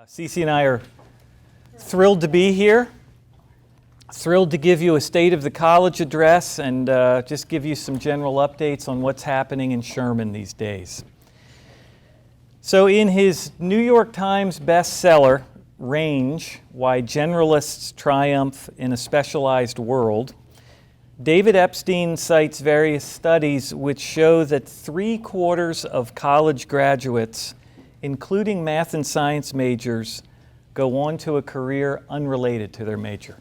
Cece and I are thrilled to be here, thrilled to give you a State of the College address and just give you some general updates on what's happening in Sherman these days. So in his New York Times bestseller, Range, Why Generalists Triumph in a Specialized World, David Epstein cites various studies which show that 3/4 of college graduates, including math and science majors, go on to a career unrelated to their major.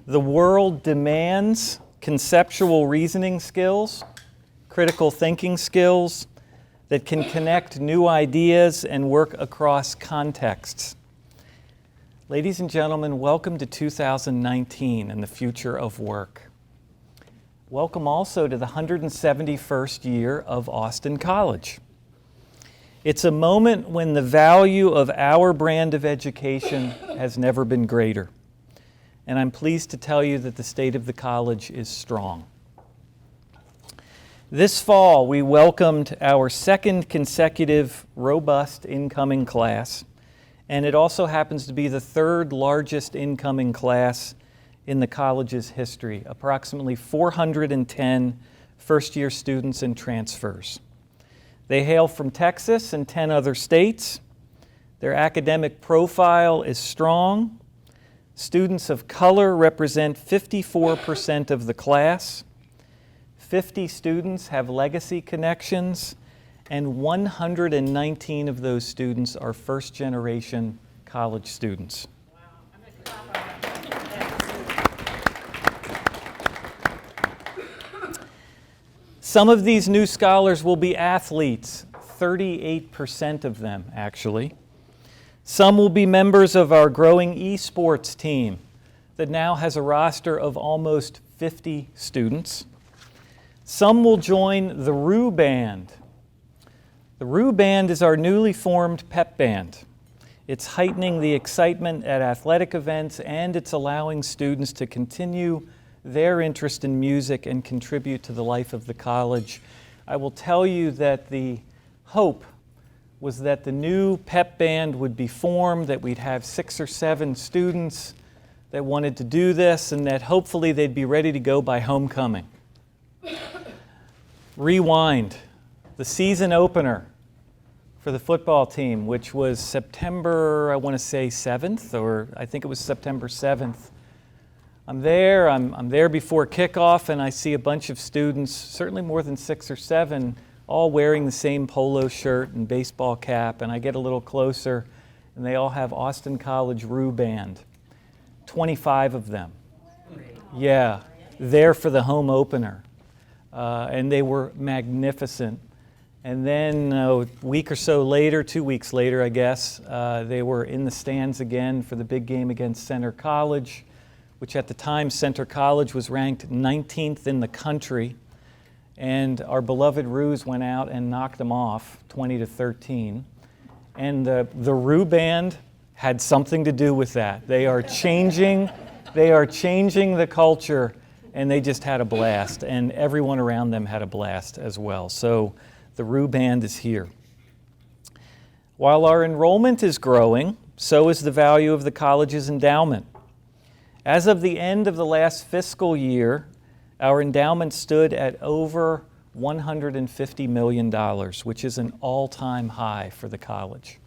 The world demands conceptual reasoning skills, critical thinking skills that can connect new ideas and work across contexts. Ladies and gentlemen, welcome to 2019 and the future of work. Welcome also to the 171st year of Austin College. It's a moment when the value of our brand of education has never been greater. And I'm pleased to tell you that the state of the college is strong. This fall, we welcomed our second consecutive robust incoming class, and it also happens to be the third largest incoming class in the college's history, approximately 410 first-year students and transfers. They hail from Texas and 10 other states. Their academic profile is strong. Students of color represent 54% of the class. 50 students have legacy connections, and 119 of those students are first-generation college students. Some of these new scholars will be athletes, 38% of them actually. Some will be members of our growing esports team that now has a roster of almost 50 students. Some will join the ROO Band. The ROO Band is our newly formed pep band. It's heightening the excitement at athletic events, and it's allowing students to continue their interest in music and contribute to the life of the college. I will tell you that the hope was that the new pep band would be formed, that we'd have 6 or 7 students that wanted to do this, and that hopefully they'd be ready to go by homecoming. Rewind, the season opener for the football team, which was September, I want to say 7th, or I think it was September 7th. I'm there before kickoff, and I see a bunch of students, certainly more than 6 or 7, all wearing the same polo shirt and baseball cap, and I get a little closer, and they all have Austin College ROO Band. 25 of them. Yeah, there for the home opener. And they were magnificent. And then a week or so later, 2 weeks later, I guess, they were in the stands again for the big game against Center College, which at the time Center College was ranked 19th in the country, and our beloved Roos went out and knocked them off 20-13. And the ROO Band had something to do with that. They are changing the culture, and they just had a blast, and everyone around them had a blast as well. So the ROO Band is here. While our enrollment is growing, so is the value of the college's endowment. As of the end of the last fiscal year, our endowment stood at over $150 million, which is an all-time high for the college.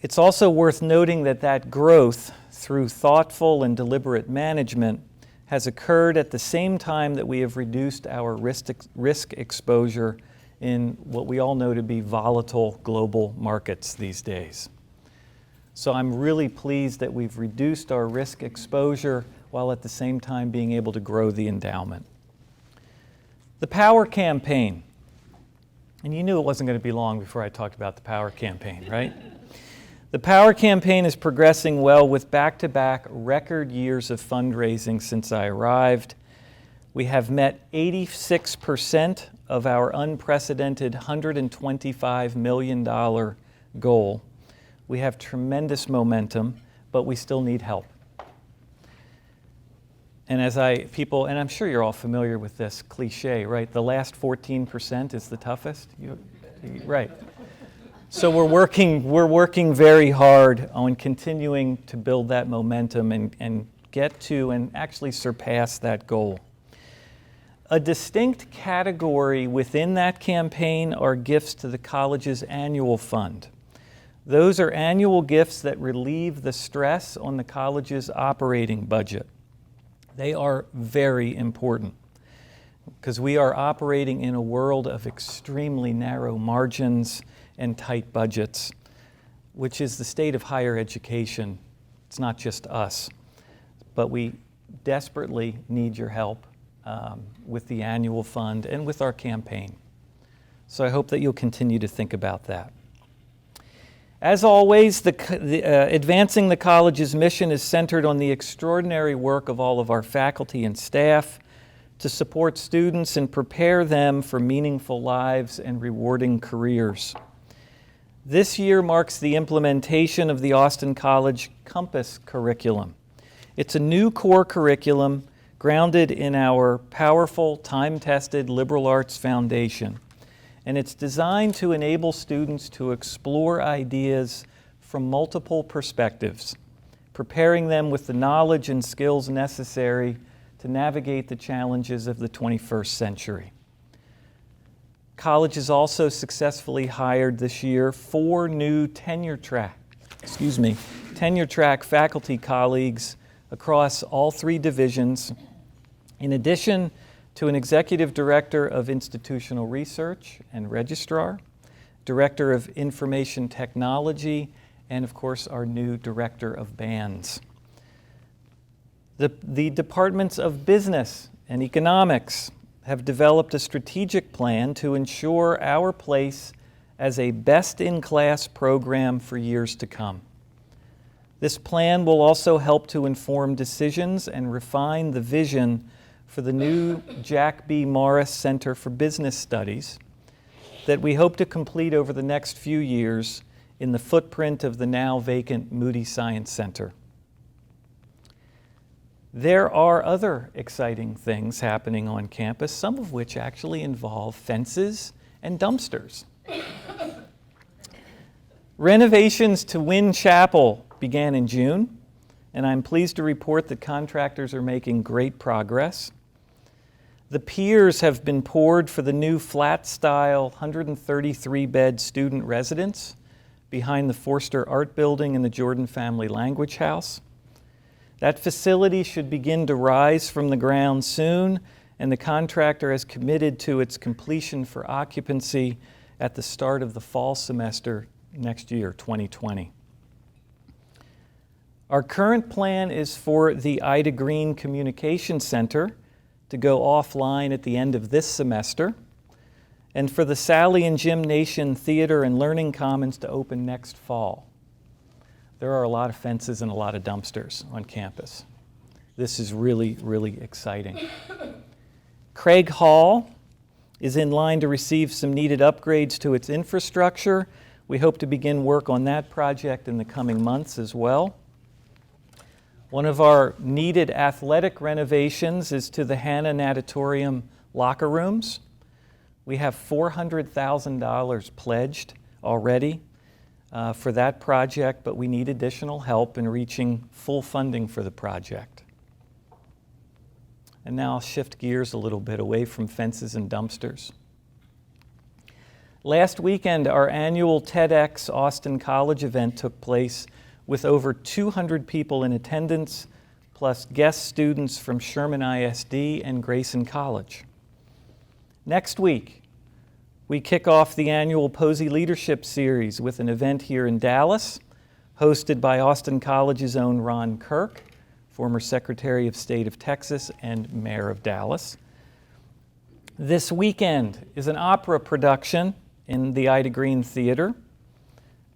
It's also worth noting that that growth, through thoughtful and deliberate management, has occurred at the same time that we have reduced our risk exposure in what we all know to be volatile global markets these days. So I'm really pleased that we've reduced our risk exposure while at the same time being able to grow the endowment. The Power Campaign. And you knew it wasn't going to be long before I talked about the Power Campaign, right? The Power Campaign is progressing well with back-to-back record years of fundraising since I arrived. We have met 86% of our unprecedented $125 million goal. We have tremendous momentum, but we still need help. And and I'm sure you're all familiar with this cliche, right? The last 14% is the toughest, right? So we're working very hard on continuing to build that momentum and get to and actually surpass that goal. A distinct category within that campaign are gifts to the college's annual fund. Those are annual gifts that relieve the stress on the college's operating budget. They are very important because we are operating in a world of extremely narrow margins and tight budgets, which is the state of higher education. It's not just us, but we desperately need your help with the annual fund and with our campaign. So I hope that you'll continue to think about that. As always, advancing the college's mission is centered on the extraordinary work of all of our faculty and staff to support students and prepare them for meaningful lives and rewarding careers. This year marks the implementation of the Austin College Compass curriculum. It's a new core curriculum grounded in our powerful, time-tested liberal arts foundation. And it's designed to enable students to explore ideas from multiple perspectives, preparing them with the knowledge and skills necessary to navigate the challenges of the 21st century. College has also successfully hired this year 4 new tenure track faculty colleagues across all 3 divisions, in addition to an executive director of institutional research and registrar, director of information technology, and of course our new director of bands. The departments of business and economics have developed a strategic plan to ensure our place as a best-in-class program for years to come. This plan will also help to inform decisions and refine the vision for the new Jack B. Morris Center for Business Studies that we hope to complete over the next few years in the footprint of the now vacant Moody Science Center. There are other exciting things happening on campus, some of which actually involve fences and dumpsters. Renovations to Wynn Chapel began in June, and I'm pleased to report that contractors are making great progress. The piers have been poured for the new flat-style 133-bed student residence behind the Forster Art Building and the Jordan Family Language House. That facility should begin to rise from the ground soon, and the contractor has committed to its completion for occupancy at the start of the fall semester next year, 2020. Our current plan is for the Ida Green Communication Center to go offline at the end of this semester, and for the Sally and Jim Nation Theater and Learning Commons to open next fall. There are a lot of fences and a lot of dumpsters on campus. This is really, really exciting. Craig Hall is in line to receive some needed upgrades to its infrastructure. We hope to begin work on that project in the coming months as well. One of our needed athletic renovations is to the Hannah Natatorium locker rooms. We have $400,000 pledged already for that project, but we need additional help in reaching full funding for the project. And now I'll shift gears a little bit away from fences and dumpsters. Last weekend, our annual TEDx Austin College event took place with over 200 people in attendance, plus guest students from Sherman ISD and Grayson College. Next week, we kick off the annual Posey Leadership Series with an event here in Dallas, hosted by Austin College's own Ron Kirk, former Secretary of State of Texas and Mayor of Dallas. This weekend is an opera production in the Ida Green Theater.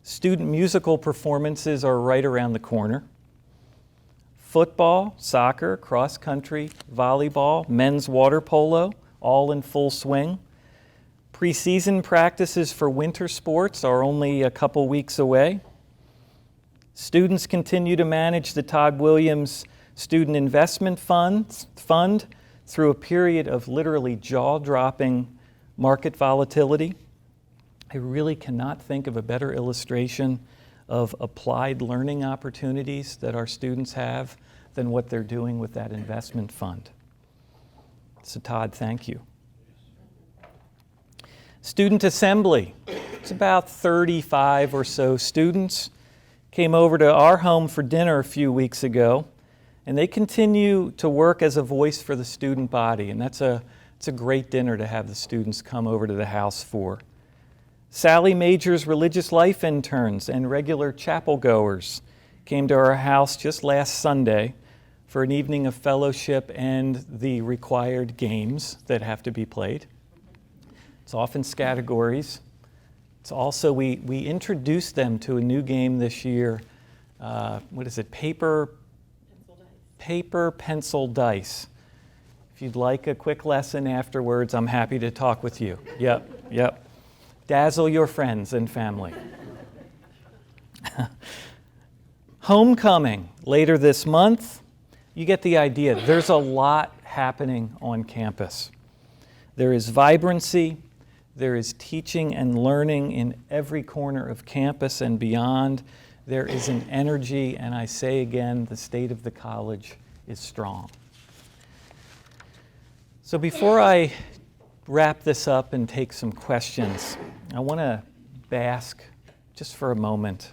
Student musical performances are right around the corner. Football, soccer, cross country, volleyball, men's water polo, all in full swing. Preseason practices for winter sports are only a couple weeks away. Students continue to manage the Todd Williams Student Investment Fund through a period of literally jaw-dropping market volatility. I really cannot think of a better illustration of applied learning opportunities that our students have than what they're doing with that investment fund. So Todd, thank you. Student assembly. It's about 35 or so students came over to our home for dinner a few weeks ago, and they continue to work as a voice for the student body, and it's a great dinner to have the students come over to the house for. Sally Major's religious life interns and regular chapel goers came to our house just last Sunday for an evening of fellowship and the required games that have to be played. It's often categories. It's also, we introduced them to a new game this year. What is it? Paper, pencil, dice. If you'd like a quick lesson afterwards, I'm happy to talk with you. Yep. Dazzle your friends and family. Homecoming later this month. You get the idea. There's a lot happening on campus. There is vibrancy. There is teaching and learning in every corner of campus and beyond. There is an energy, and I say again, the state of the college is strong. So before I wrap this up and take some questions, I want to bask just for a moment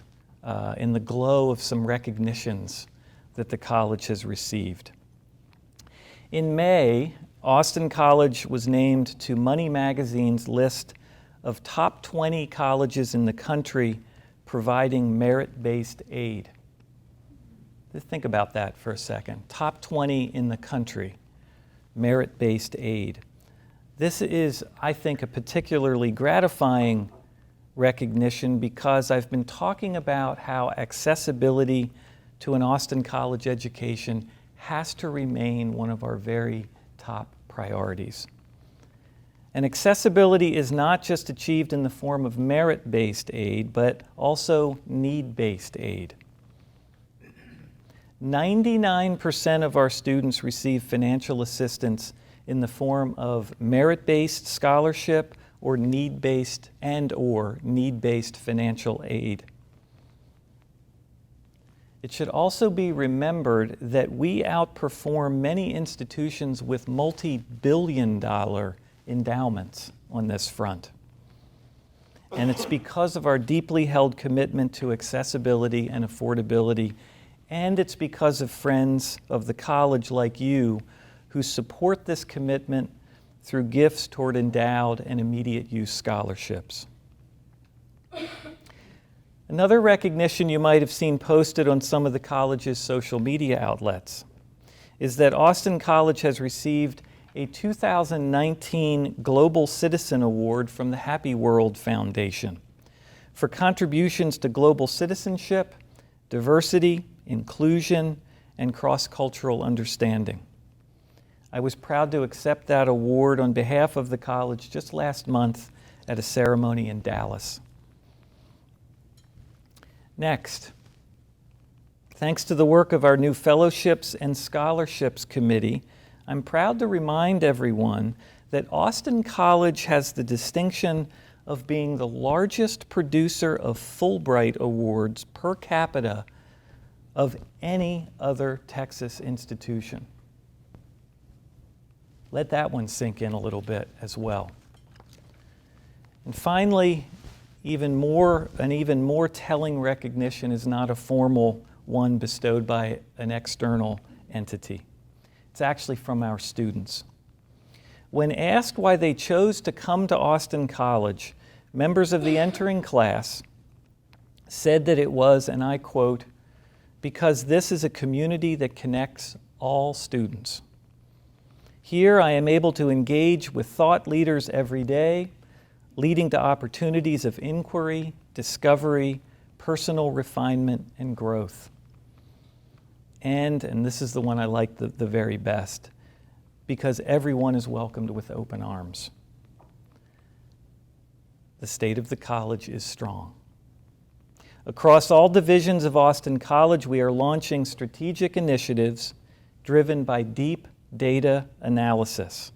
in the glow of some recognitions that the college has received. In May, Austin College was named to Money Magazine's list of top 20 colleges in the country providing merit-based aid. Just think about that for a second. Top 20 in the country, merit-based aid. This is, I think, a particularly gratifying recognition because I've been talking about how accessibility to an Austin College education has to remain one of our very top priorities. And accessibility is not just achieved in the form of merit-based aid, but also need-based aid. 99% of our students receive financial assistance in the form of merit-based scholarship or need-based financial aid. It should also be remembered that we outperform many institutions with multi-billion-dollar endowments on this front. And it's because of our deeply held commitment to accessibility and affordability, and it's because of friends of the college like you who support this commitment through gifts toward endowed and immediate use scholarships. Another recognition you might have seen posted on some of the college's social media outlets is that Austin College has received a 2019 Global Citizen Award from the Happy World Foundation for contributions to global citizenship, diversity, inclusion, and cross-cultural understanding. I was proud to accept that award on behalf of the college just last month at a ceremony in Dallas. Next, thanks to the work of our new Fellowships and Scholarships Committee, I'm proud to remind everyone that Austin College has the distinction of being the largest producer of Fulbright Awards per capita of any other Texas institution. Let that one sink in a little bit as well. And finally, an even more telling recognition is not a formal one bestowed by an external entity. It's actually from our students. When asked why they chose to come to Austin College, members of the entering class said that it was, and I quote, "because this is a community that connects all students. Here I am able to engage with thought leaders every day, leading to opportunities of inquiry, discovery, personal refinement, and growth. And this is the one I like the very best, because everyone is welcomed with open arms. The state of the college is strong. Across all divisions of Austin College, we are launching strategic initiatives driven by deep data analysis.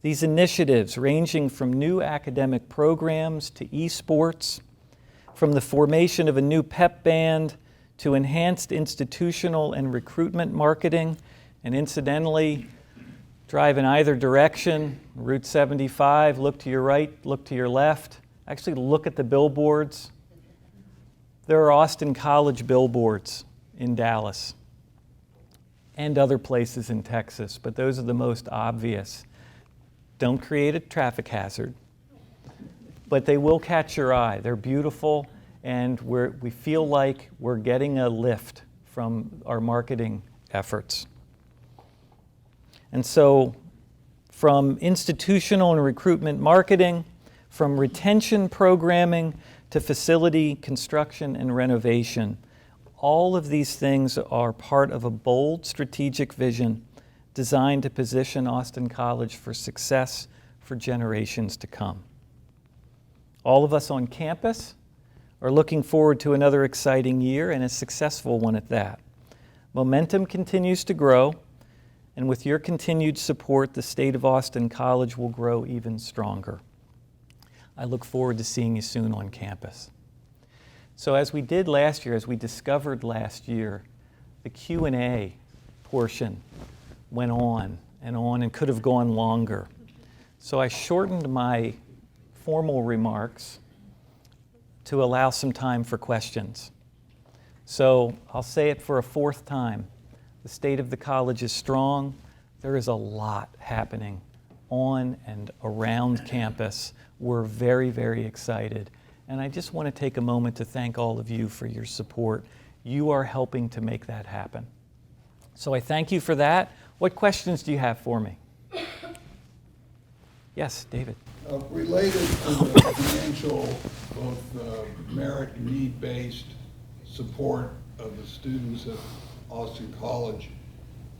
These initiatives, ranging from new academic programs to esports, from the formation of a new pep band to enhanced institutional and recruitment marketing, and incidentally, drive in either direction, Route 75, look to your right, look to your left. Actually, look at the billboards. There are Austin College billboards in Dallas and other places in Texas, but those are the most obvious. Don't create a traffic hazard, but they will catch your eye. They're beautiful, and we feel like we're getting a lift from our marketing efforts. And so, from institutional and recruitment marketing, from retention programming to facility construction and renovation, all of these things are part of a bold strategic vision designed to position Austin College for success for generations to come. All of us on campus are looking forward to another exciting year, and a successful one at that. Momentum continues to grow, and with your continued support, the state of Austin College will grow even stronger. I look forward to seeing you soon on campus. So as we did last year, as we discovered last year, the Q&A portion went on and could have gone longer. So I shortened my formal remarks to allow some time for questions. So I'll say it for a fourth time. The state of the college is strong. There is a lot happening on and around campus. We're very, very excited. And I just want to take a moment to thank all of you for your support. You are helping to make that happen. So I thank you for that. What questions do you have for me? Yes, David. Related to the financial, both merit and need-based support of the students at Austin College,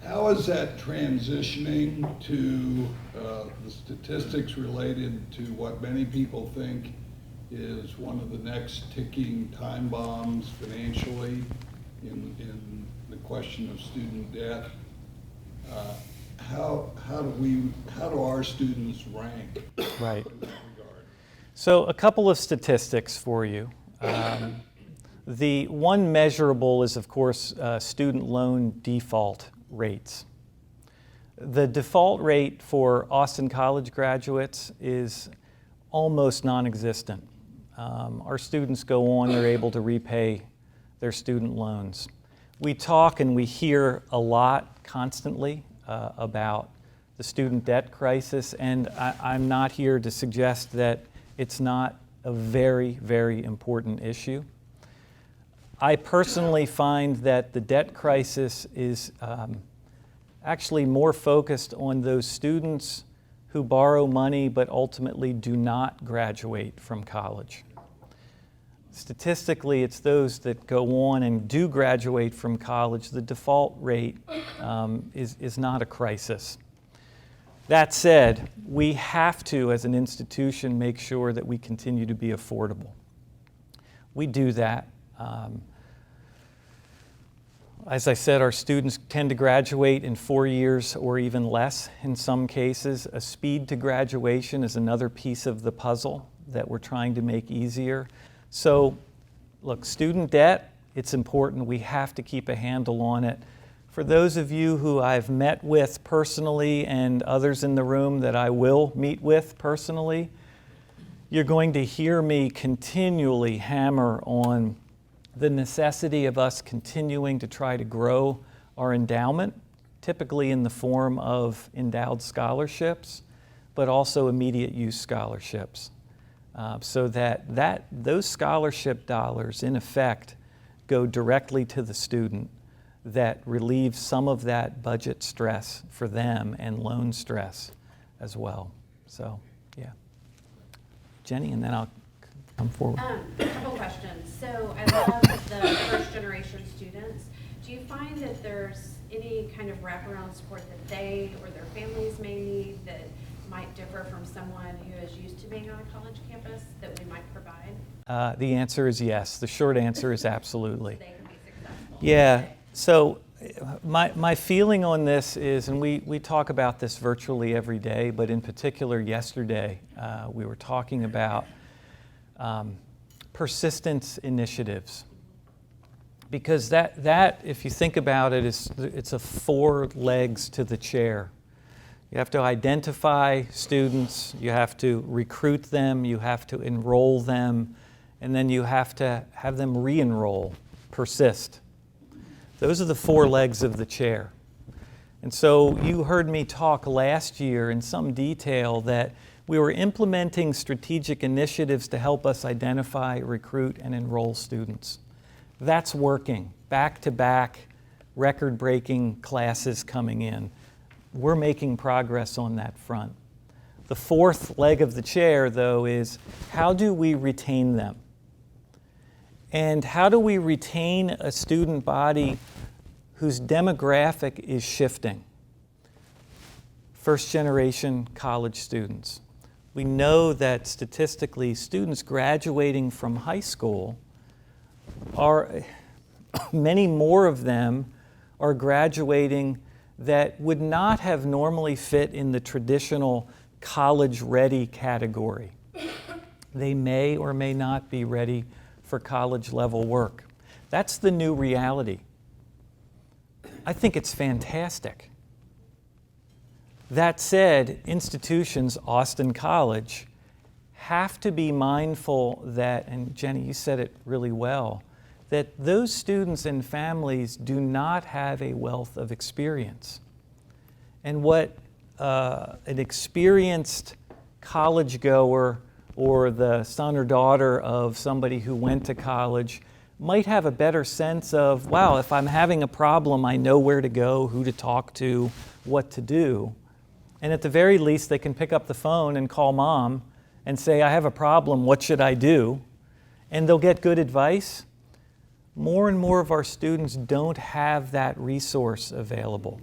how is that transitioning to the statistics related to what many people think is one of the next ticking time bombs financially in the question of student debt? How do our students rank? Right. In that regard? So a couple of statistics for you. The one measurable is, of course, student loan default rates. The default rate for Austin College graduates is almost non-existent. Our students go on, they're able to repay their student loans. We talk and we hear a lot constantly about the student debt crisis, and I'm not here to suggest that it's not a very, very important issue. I personally find that the debt crisis is actually more focused on those students who borrow money but ultimately do not graduate from college. Statistically, it's those that go on and do graduate from college. The default rate is not a crisis. That said, we have to, as an institution, make sure that we continue to be affordable. We do that. As I said, our students tend to graduate in 4 years or even less in some cases. A speed to graduation is another piece of the puzzle that we're trying to make easier. So, look, student debt, it's important. We have to keep a handle on it. For those of you who I've met with personally and others in the room that I will meet with personally, you're going to hear me continually hammer on the necessity of us continuing to try to grow our endowment, typically in the form of endowed scholarships, but also immediate use scholarships. So that those scholarship dollars, in effect, go directly to the student, that relieves some of that budget stress for them and loan stress as well. So, yeah. Jenny, and then I'll come forward. A couple questions. So I love the first generation students. Do you find that there's any kind of wraparound support that they or their families may need that might differ from someone who is used to being on a college campus that we might provide? The answer is yes. The short answer is absolutely. They can be successful. Yeah. Okay. So my feeling on this is, and we talk about this virtually every day, but in particular yesterday, we were talking about persistence initiatives. Because that, if you think about it, it's a 4 legs to the chair. You have to identify students, you have to recruit them, you have to enroll them, and then you have to have them re-enroll, persist. Those are the 4 legs of the chair. And so you heard me talk last year in some detail that we were implementing strategic initiatives to help us identify, recruit, and enroll students. That's working. Back-to-back, record-breaking classes coming in. We're making progress on that front. The 4th leg of the chair, though, is how do we retain them? And how do we retain a student body whose demographic is shifting? First-generation college students. We know that statistically, students graduating from high school many more of them are graduating that would not have normally fit in the traditional college-ready category. They may or may not be ready for college-level work. That's the new reality. I think it's fantastic. That said, institutions, Austin College, have to be mindful that, and Jenny, you said it really well, that those students and families do not have a wealth of experience. And what an experienced college goer or the son or daughter of somebody who went to college might have a better sense of, wow, if I'm having a problem, I know where to go, who to talk to, what to do. And at the very least, they can pick up the phone and call mom and say, I have a problem, what should I do? And they'll get good advice. More and more of our students don't have that resource available.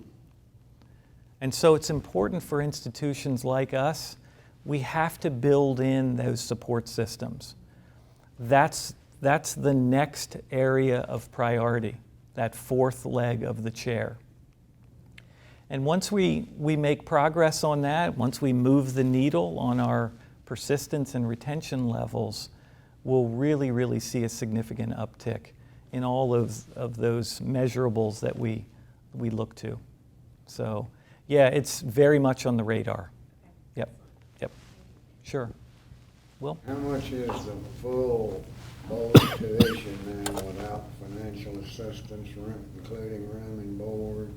And so it's important for institutions like us, we have to build in those support systems. That's the next area of priority, that 4th leg of the chair. And once we make progress on that, once we move the needle on our persistence and retention levels, we'll really, really see a significant uptick in all of those measurables that we look to. So, yeah, it's very much on the radar. Yep. Sure. Will? How much is the full board tuition now without financial assistance, including room and board?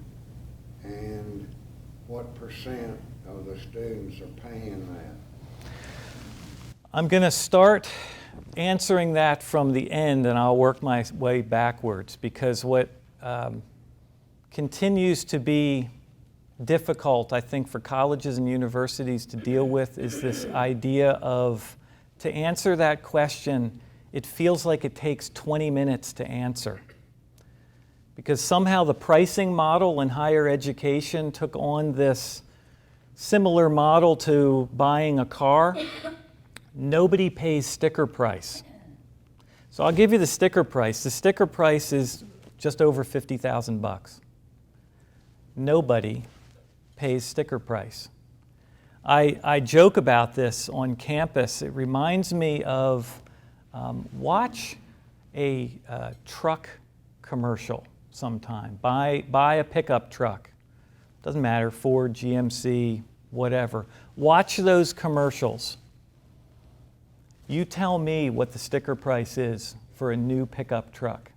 And what percent of the students are paying that? I'm going to start answering that from the end, and I'll work my way backwards, because what continues to be difficult, I think, for colleges and universities to deal with is this idea of, to answer that question, it feels like it takes 20 minutes to answer. Because somehow the pricing model in higher education took on this similar model to buying a car. Nobody pays sticker price. So I'll give you the sticker price. The sticker price is just over $50,000. Nobody pays sticker price. I joke about this on campus. It reminds me of watch a truck commercial sometime. Buy a pickup truck. Doesn't matter, Ford, GMC, whatever. Watch those commercials. You tell me what the sticker price is for a new pickup truck.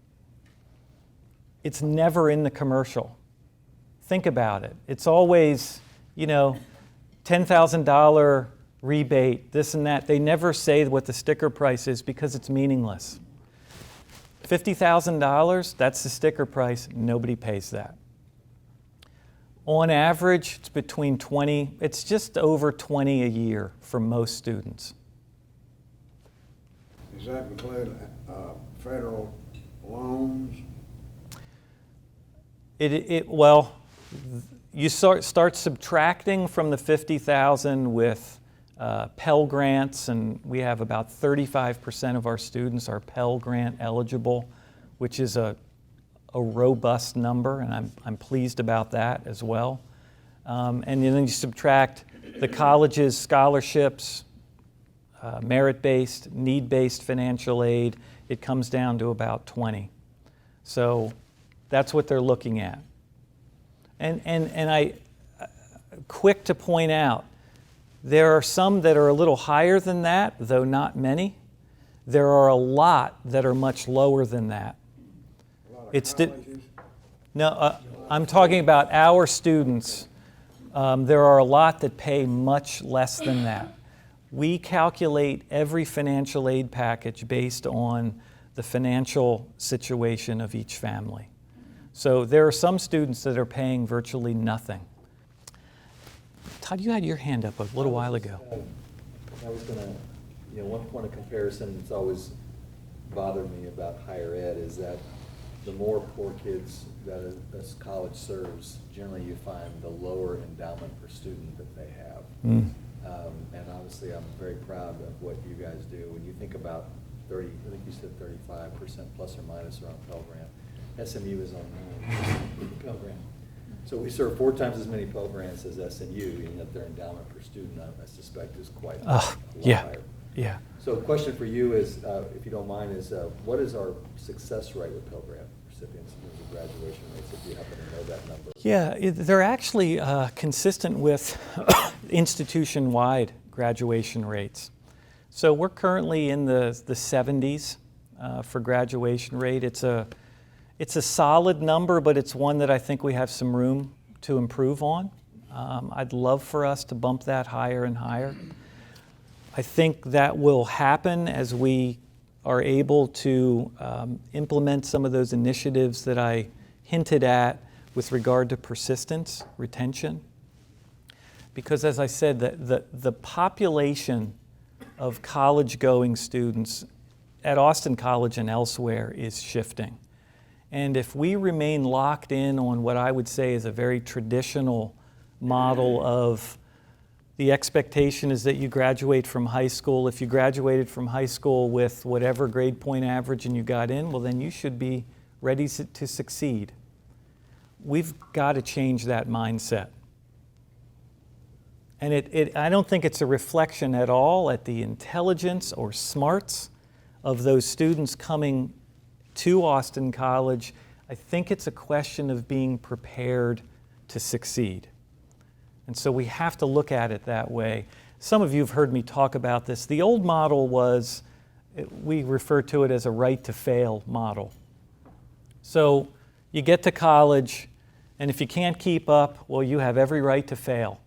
It's never in the commercial. Think about it. It's always, $10,000 rebate, this and that. They never say what the sticker price is because it's meaningless. $50,000, that's the sticker price. Nobody pays that. On average, it's between 20, it's just over 20 a year for most students. Does that include federal loans? Well, you start subtracting from the 50,000 with Pell Grants, and we have about 35% of our students are Pell Grant eligible, which is a a robust number, and I'm pleased about that as well. And then you subtract the college's scholarships, merit-based, need-based financial aid, it comes down to about 20. So that's what they're looking at. And I, quick to point out, there are some that are a little higher than that, though not many. There are a lot that are much lower than that. A lot of It's colleges. No, I'm talking about our students. There are a lot that pay much less than that. We calculate every financial aid package based on the financial situation of each family. So there are some students that are paying virtually nothing. Todd, you had your hand up a little while ago. I was going to, one point of comparison that's always bothered me about higher ed is that the more poor kids that a college serves, generally you find the lower endowment per student that they have. And obviously I'm very proud of what you guys do. When you think about 30, I think you said 35% plus or minus around Pell Grant. SMU is on Pell Grant. So we serve 4 times as many Pell Grants as SMU, and yet their endowment per student, I suspect, is quite a lot higher. Yeah. So a question for you is, if you don't mind, is what is our success rate with Pell Grant recipients in terms of graduation rates, if you happen to know that number? Yeah, they're actually consistent with institution-wide graduation rates. So we're currently in the 70s for graduation rate. It's a solid number, but it's one that I think we have some room to improve on. I'd love for us to bump that higher and higher. I think that will happen as we are able to implement some of those initiatives that I hinted at with regard to persistence, retention. Because as I said, the population of college-going students at Austin College and elsewhere is shifting. And if we remain locked in on what I would say is a very traditional model of the expectation is that you graduate from high school. If you graduated from high school with whatever grade point average and you got in, well then you should be ready to succeed. We've got to change that mindset. And I don't think it's a reflection at all at the intelligence or smarts of those students coming to Austin College. I think it's a question of being prepared to succeed. And so we have to look at it that way. Some of you have heard me talk about this. The old model was, we refer to it as a right to fail model. So you get to college, and if you can't keep up, well, you have every right to fail.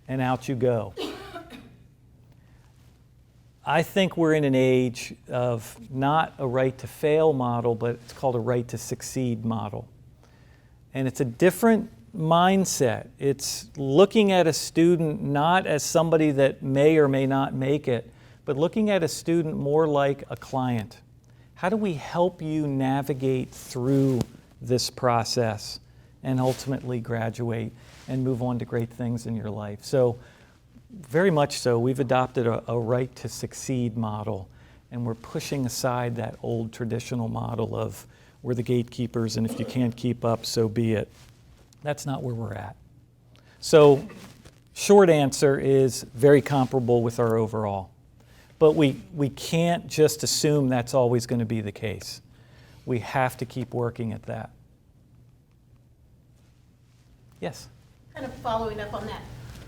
And out you go. I think we're in an age of not a right to fail model, but it's called a right to succeed model. And it's a different mindset. It's looking at a student not as somebody that may or may not make it, but looking at a student more like a client. How do we help you navigate through this process and ultimately graduate and move on to great things in your life? So very much so, we've adopted a right to succeed model, and we're pushing aside that old traditional model of we're the gatekeepers, and if you can't keep up, so be it. That's not where we're at. So short answer is very comparable with our overall. But we can't just assume that's always going to be the case. We have to keep working at that. Yes? Kind of following up on that,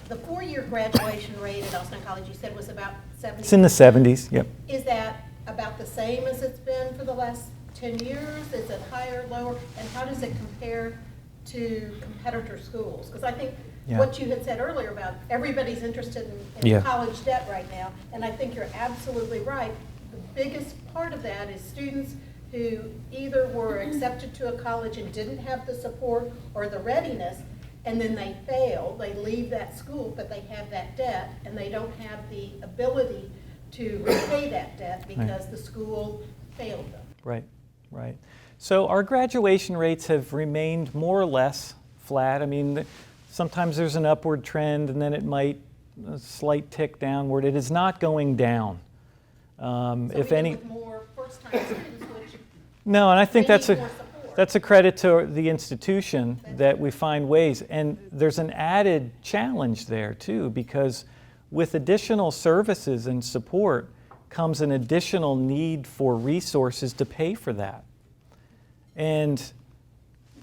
the 4-year graduation rate at Austin College, you said was about 70%. It's in the 70s, yep. Is that about the same as it's been for the last 10 years? Is it higher, lower? And how does it compare to competitor schools? Because I think what you had said earlier about everybody's interested in college debt right now, and I think you're absolutely right. The biggest part of that is students who either were accepted to a college and didn't have the support or the readiness, and then they fail, they leave that school, but they have that debt, and they don't have the ability to repay that debt because the school failed them. Right, right. So our graduation rates have remained more or less flat. I mean, sometimes there's an upward trend, and then it might a slight tick downward. It is not going down. So If even any, with more first-time students, which No, and I think They that's need a more support. that's a credit to the institution that we find ways. And there's an added challenge there too, because with additional services and support comes an additional need for resources to pay for that. And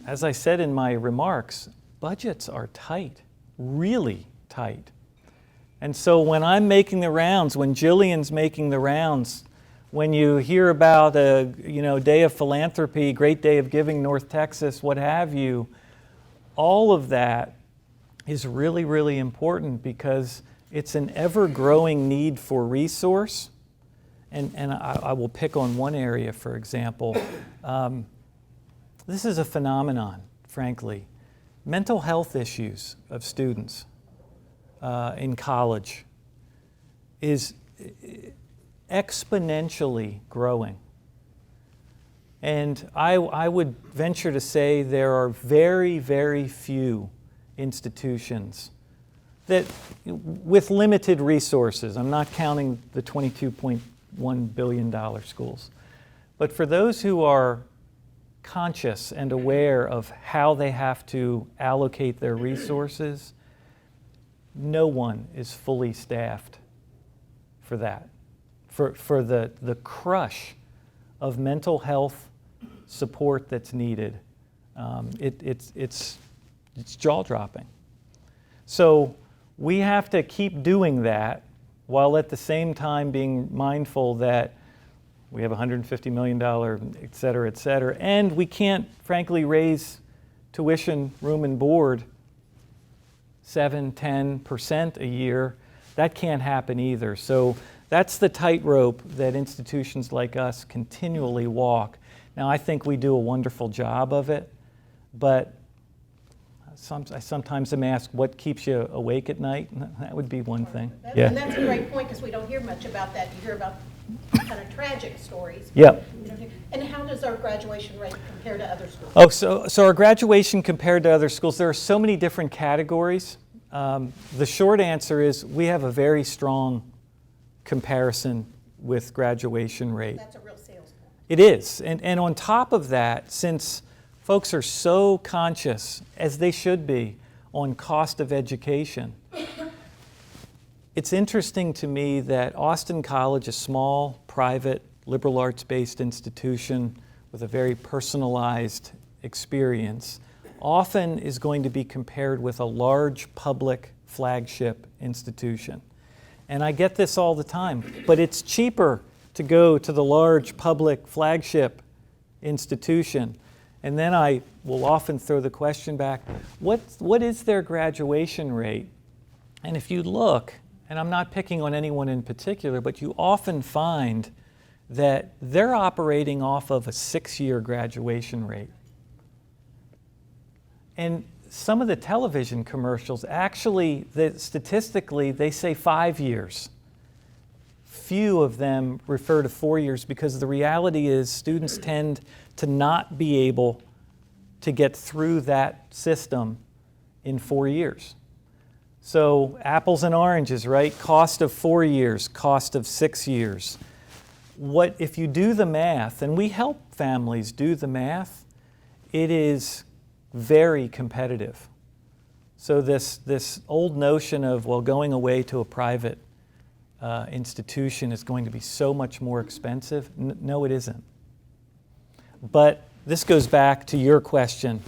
as I said in my remarks, budgets are tight, really tight. And so when I'm making the rounds, when Jillian's making the rounds, when you hear about a day of philanthropy, great day of giving, North Texas, what have you, all of that is really, really important because it's an ever-growing need for resource. And I will pick on one area, for example. This is a phenomenon, frankly. Mental health issues of students in college is exponentially growing. And I would venture to say there are very, very few institutions that, with limited resources, I'm not counting the $22.1 billion schools, but for those who are conscious and aware of how they have to allocate their resources, no one is fully staffed for that, for the crush of mental health support that's needed. It's jaw-dropping. So we have to keep doing that while at the same time being mindful that we have $150 million, et cetera, and we can't, frankly, raise tuition, room, and board 7-10% a year. That can't happen either. So that's the tightrope that institutions like us continually walk. Now, I think we do a wonderful job of it, but I sometimes am asked, what keeps you awake at night? That would be one thing. And that's a great point, because we don't hear much about that. You hear about kind of tragic stories. Yep. And how does our graduation rate compare to other schools? Oh, so our graduation compared to other schools, there are so many different categories. The short answer is we have a very strong comparison with graduation rate. That's a real sales point. It is. And on top of that, since folks are so conscious, as they should be, on cost of education, it's interesting to me that Austin College, a small, private, liberal arts-based institution with a very personalized experience, often is going to be compared with a large public flagship institution. And I get this all the time, but it's cheaper to go to the large public flagship institution. And then I will often throw the question back, what is their graduation rate? And if you look, and I'm not picking on anyone in particular, but you often find that they're operating off of a 6-year graduation rate. And some of the television commercials, actually, statistically, they say 5 years. Few of them refer to 4 years because the reality is students tend to not be able to get through that system in 4 years. So apples and oranges, right? Cost of 4 years, cost of 6 years. What if you do the math, and we help families do the math, it is very competitive. So this old notion of, well, going away to a private institution is going to be so much more expensive, no, it isn't. But this goes back to your question.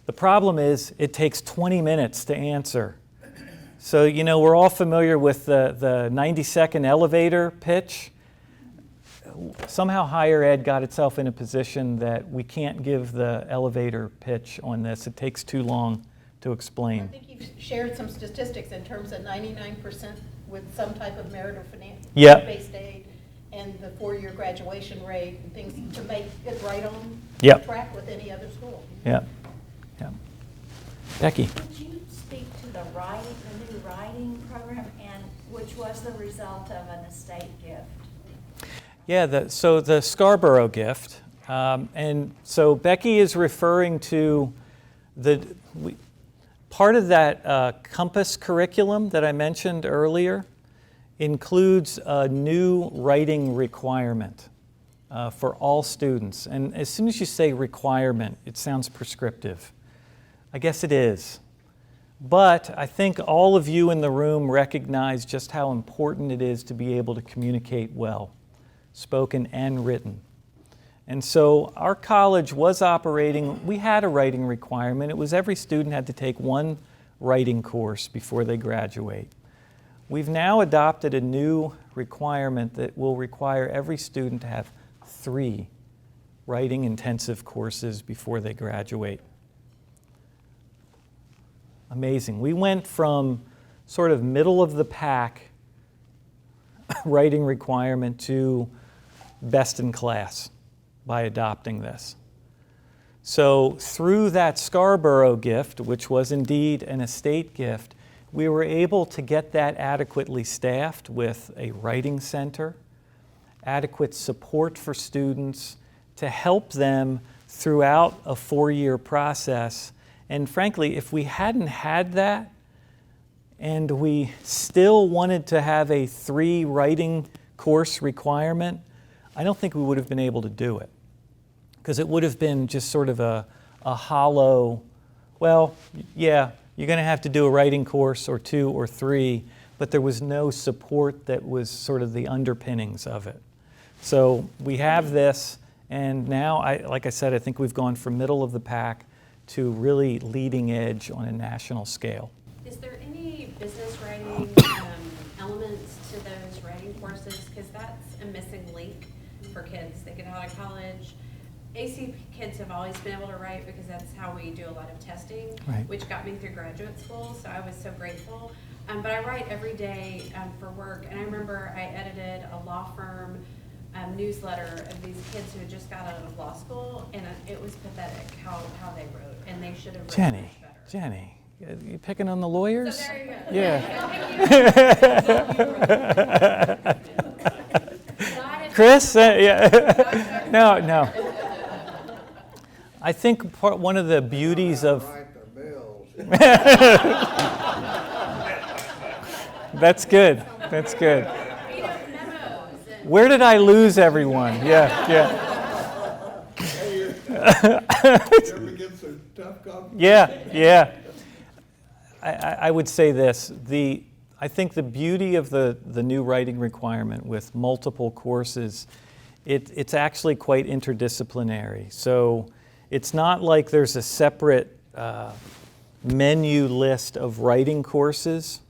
The problem is it takes 20 minutes to answer. So, we're all familiar with the 90-second elevator pitch. Somehow higher ed got itself in a position that we can't give the elevator pitch on this. It takes too long to I explain. think you've shared some statistics in terms of 99% with some type of merit or Yep. finance-based aid, and the 4-year graduation rate, and things to make it right on Yep. track with any other school. Yeah. Becky. Could you speak to the new writing program, and which was the result of an estate gift? Yeah, so the Scarborough gift. And so Becky is referring to part of that Compass curriculum that I mentioned earlier includes a new writing requirement. for all students. And as soon as you say requirement, it sounds prescriptive. I guess it is. But I think all of you in the room recognize just how important it is to be able to communicate well, spoken and written. And so our college was operating, we had a writing requirement. It was every student had to take one writing course before they graduate. We've now adopted a new requirement that will require every student to have 3 writing intensive courses before they graduate. Amazing. We went from sort of middle of the pack writing requirement to best in class by adopting this. So through that Scarborough gift, which was indeed an estate gift, we were able to get that adequately staffed with a writing center, adequate support for students to help them throughout a 4-year process. And frankly, if we hadn't had that, and we still wanted to have a 3 writing course requirement, I don't think we would have been able to do it. Because it would have been just sort of a hollow, well, yeah, you're going to have to do a writing course or 2 or 3, but there was no support that was sort of the underpinnings of it. So we have this, and now, like I said, I think we've gone from middle of the pack to really leading edge on a national scale. Is there any business writing elements to those writing courses? Because that's a missing link for kids. They get out of college. AC kids have always been able to write because that's how we do a lot of testing, Right. which got me through graduate school, so I was so grateful. But I write every day for work, and I remember I edited a law firm newsletter of these kids who had just got out of law school, and it was pathetic how they wrote, and they should have written much better. Jenny, you picking on the lawyers? So there you go. Yeah. Chris? Yeah. No. I think one of the beauties of... Write the bills. That's good. That's good. Where did I lose everyone? Yeah. Hey, you ever get some tough competition? Yeah. I would say this. I think the beauty of the new writing requirement with multiple courses, it's actually quite interdisciplinary. So it's not like there's a separate menu list of writing courses.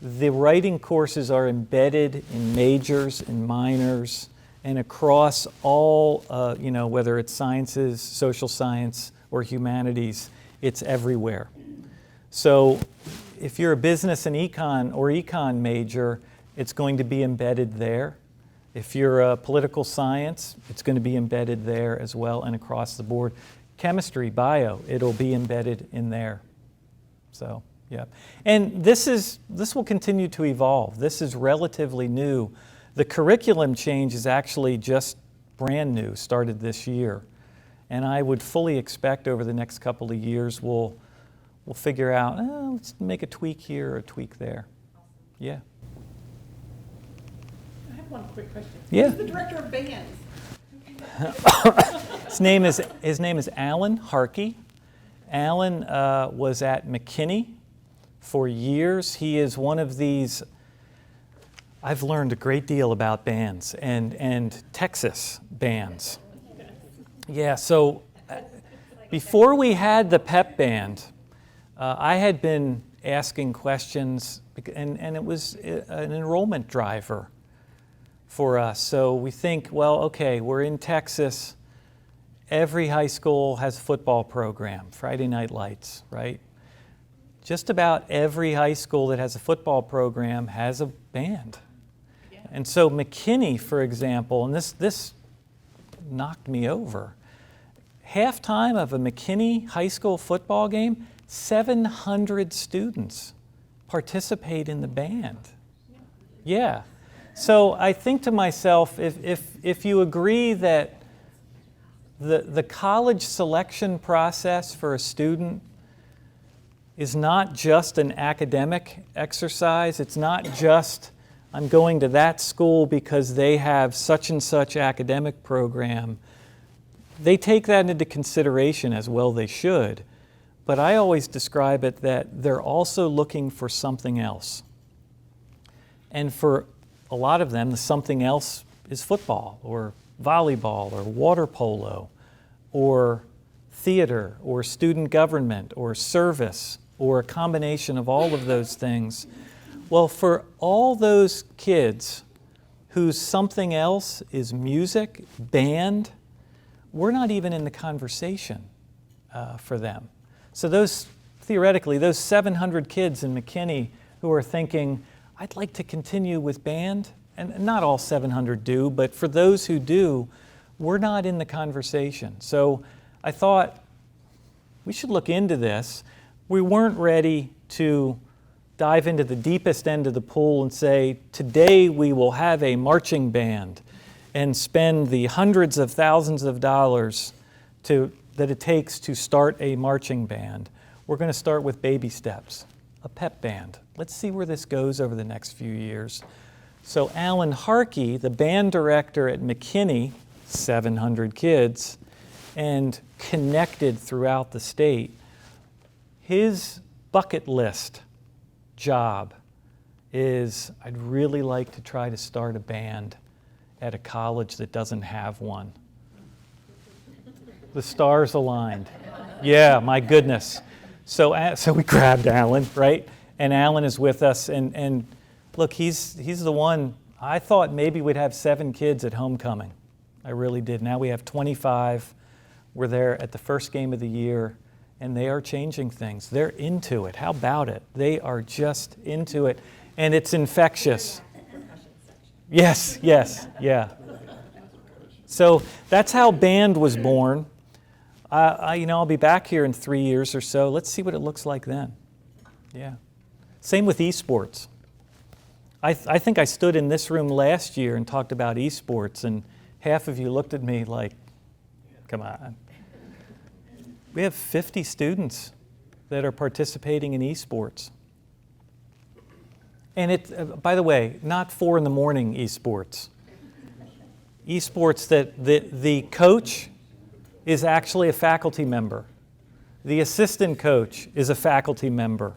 The writing courses are embedded in majors and minors and across all, whether it's sciences, social science, or humanities, it's everywhere. So if you're a business and econ major, it's going to be embedded there. If you're a political science, it's going to be embedded there as well and across the board. Chemistry, bio, it'll be embedded in there. So, yeah. And this will continue to evolve. This is relatively new. The curriculum change is actually just brand new, started this year. And I would fully expect over the next couple of years we'll figure out, let's make a tweak here or a tweak there. Yeah. I have one quick question. Yeah. Who's the director of bands? His name is Alan Harkey. Alan was at McKinney for years. He is one of these, I've learned a great deal about bands and Texas bands. Yeah, so before we had the pep band, I had been asking questions, and it was an enrollment driver for us. So we think, well, okay, we're in Texas. Every high school has a football program, Friday Night Lights, right? Just about every high school that has a football program has a band. Yeah. And so McKinney, for example, and this knocked me over, halftime of a McKinney high school football game, 700 students participate in the band. Yeah. So I think to myself, if you agree that the college selection process for a student is not just an academic exercise, it's not just I'm going to that school because they have such and such academic program. They take that into consideration, as well they should, but I always describe it that they're also looking for something else. And for a lot of them, the something else is football or volleyball or water polo or theater or student government or service or a combination of all of those things. Well, for all those kids whose something else is music, band, we're not even in the conversation for them. So theoretically, those 700 kids in McKinney who are thinking, I'd like to continue with band, and not all 700 do, but for those who do, we're not in the conversation. So I thought we should look into this. We weren't ready to dive into the deepest end of the pool and say, today we will have a marching band and spend the hundreds of thousands of dollars that it takes to start a marching band. We're going to start with baby steps, a pep band. Let's see where this goes over the next few years. So Alan Harkey, the band director at McKinney, 700 kids, and connected throughout the state, his bucket list job is, I'd really like to try to start a band at a college that doesn't have one. The stars aligned. Yeah, my goodness. So we grabbed Alan, right? And Alan is with us, and look, he's the one. I thought maybe we'd have 7 kids at homecoming. I really did. Now we have 25. We're there at the first game of the year, and they are changing things. They're into it. How about it? They are just into it, and it's infectious. Yes, yeah. So that's how band was born. I'll be back here in 3 years or so. Let's see what it looks like then. Yeah. Same with esports. I think I stood in this room last year and talked about esports, and half of you looked at me like, come on. We have 50 students that are participating in esports. And it, by the way, not 4 a.m. esports. Esports that the coach is actually a faculty member. The assistant coach is a faculty member.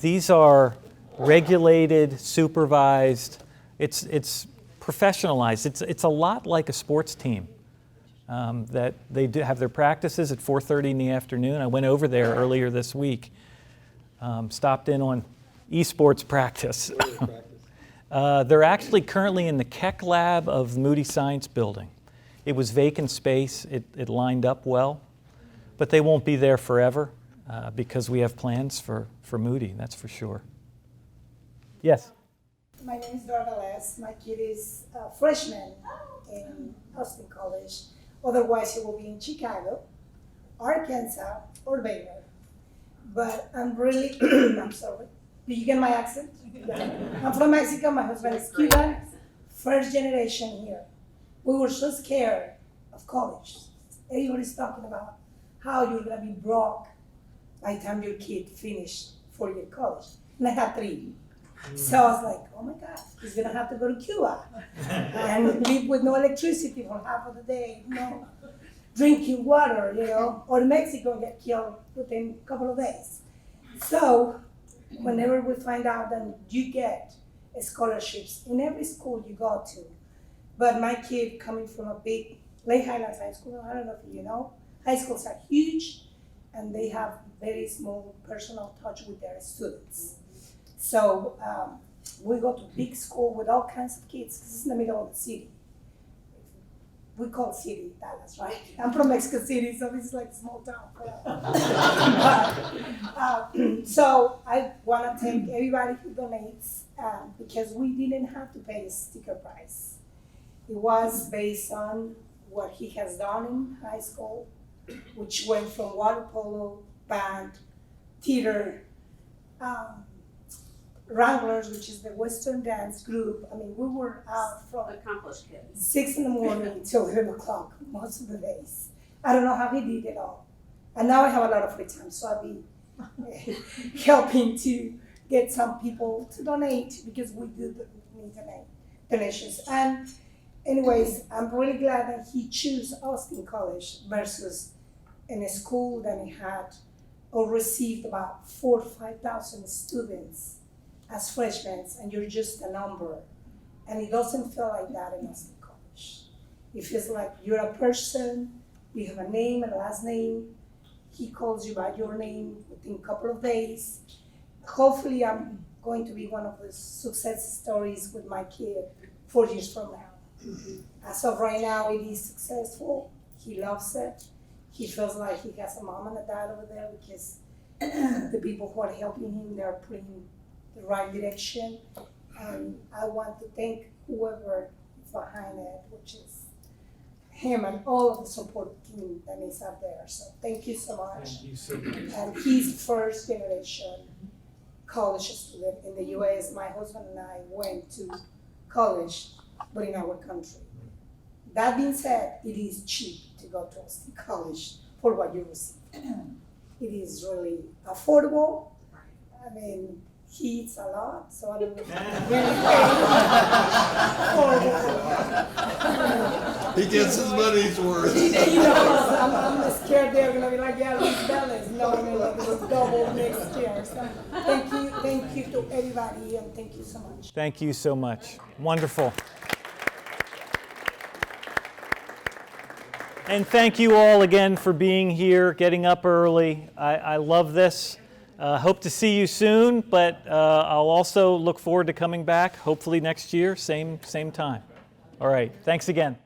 These are regulated, supervised. It's professionalized. It's a lot like a sports team. That they do have their practices at 4:30 in the afternoon. I went over there earlier this week, stopped in on esports practice. They're actually currently in the Keck lab of the Moody Science Building. It was vacant space. It lined up well, but they won't be there forever because we have plans for Moody, that's for sure. Yes? My name is Dora Les. My kid is a freshman in Austin College. Otherwise, he will be in Chicago, Arkansas, or Baylor. But I'm really, I'm sorry. Did you get my accent? I'm from Mexico. My husband is Cuban. First generation here. We were so scared of college. Everybody's talking about how you're going to be broke by the time your kid finished 4-year college. And I had 3. So I was like, oh my God, he's going to have to go to Cuba and live with no electricity for half of the day, no drinking water, or Mexico and get killed within a couple of days. So whenever we find out that you get scholarships in every school you go to, but my kid coming from a big Lake Highlands High School, I don't know if you know, high schools are huge and they have very small personal touch with their students. So we go to big school with all kinds of kids because it's in the middle of the city. We call city Dallas, right? I'm from Mexico City, so this is like a small town. So I want to thank everybody who donates because we didn't have to pay a sticker price. It was based on what he has done in high school, which went from water polo, band, theater, Wranglers, which is the Western dance group. I mean, we were out from Accomplished kids. 6 a.m. till 11 o'clock most of the days. I don't know how he did it all. And now I have a lot of free time, so I'll be helping to, get some people to donate because we do need donations. And anyways, I'm really glad that he chose Austin College versus in a school that he had or received about 4,000 to 5,000 students as freshmen, and you're just a number. And it doesn't feel like that in Austin College. It feels like you're a person, you have a name and a last name. He calls you by your name within a couple of days. Hopefully I'm going to be one of the success stories with my kid 4 years from now. As of right now, it is successful. He loves it. He feels like he has a mom and a dad over there because the people who are helping him, they're putting the right direction. And I want to thank whoever is behind it, which is him and all of the support team that is out there. So thank you so much. Thank you so much. And he's first generation college student in the US. My husband and I went to college, but in our country. That being said, it is cheap to go to Austin College for what you receive. It is really affordable. I mean, he eats a lot, so I don't know if I'm really paying He gets his money's worth. You know, I'm scared they're gonna be like, yeah, Luis Bellis. No, it's double next year. So thank you to everybody, and thank you so much. Thank you so much. Wonderful. And thank you all again for being here, getting up early. I love this. Hope to see you soon, but I'll also look forward to coming back, hopefully next year, same time. All right, thanks again.